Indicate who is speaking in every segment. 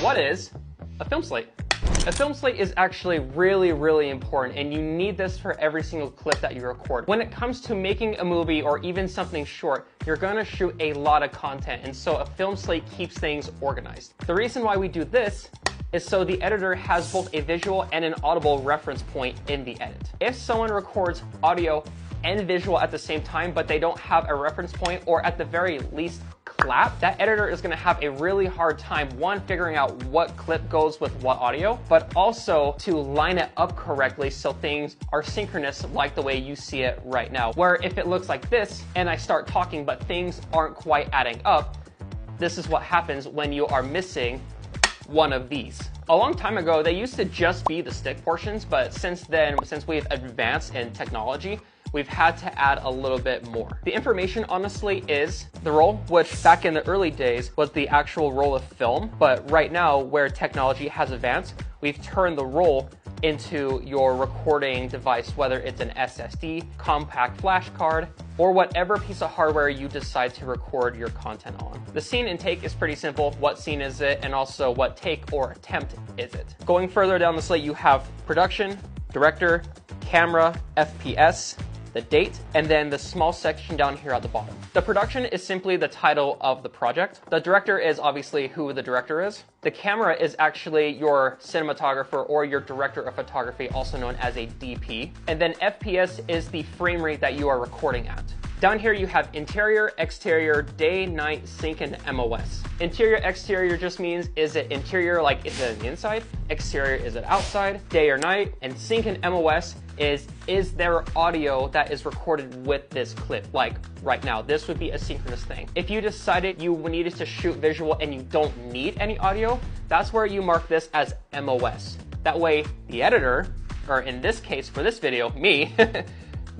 Speaker 1: What is a film slate? A film slate is actually really important, and you need this for every single clip that you record. When it comes to making a movie or even something short, you're gonna shoot a lot of content, and so a film slate keeps things organized. The reason why we do this is so the editor has both a visual and an audible reference point in the edit. If someone records audio and visual at the same time, but they don't have a reference point, or at the very least clap, that editor is gonna have a really hard time, one, figuring out what clip goes with what audio, but also to line it up correctly so things are synchronous like the way you see it right now. Where if it looks like this, and I start talking, but things aren't quite adding up, this is what happens when you are missing one of these. A long time ago, they used to just be the stick portions, but since then, since we've advanced in technology, we've had to add a little bit more. The information on the slate is the roll, which back in the early days was the actual roll of film, but right now, where technology has advanced, we've turned the roll into your recording device, whether it's an SSD, compact flash card, or whatever piece of hardware you decide to record your content on. The scene intake is pretty simple. What scene is it? And also what take or attempt is it? Going further down the slate, you have production, director, camera, FPS, the date, and then the small section down here at the bottom. The production is simply the title of the project. The director is obviously who the director is. The camera is actually your cinematographer or your director of photography, also known as a DP. And then FPS is the frame rate that you are recording at. Down here you have interior, exterior, day, night, sync, and MOS. Interior, exterior just means, is it interior, like is it on the inside? Exterior, is it outside? Day or night? And sync and MOS is there audio that is recorded with this clip? Like right now, this would be a synchronous thing. If you decided you needed to shoot visual and you don't need any audio, that's where you mark this as MOS. That way the editor, or in this case for this video, me,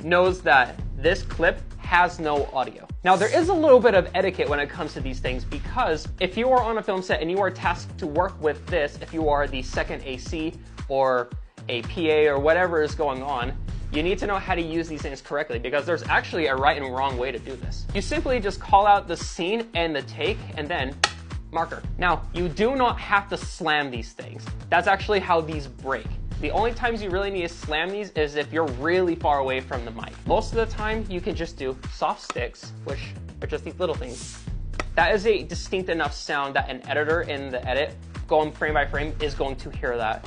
Speaker 1: knows that this clip has no audio. Now there is a little bit of etiquette when it comes to these things, because if you are on a film set and you are tasked to work with this, if you are the second AC or a PA or whatever is going on, you need to know how to use these things correctly, because there's actually a right and wrong way to do this. You simply just call out the scene and the take and then marker. Now, you do not have to slam these things. That's actually how these break. The only times you really need to slam these is if you're really far away from the mic. Most of the time, you can just do soft sticks, which are just these little things. That is a distinct enough sound that an editor in the edit, going frame by frame, is going to hear that.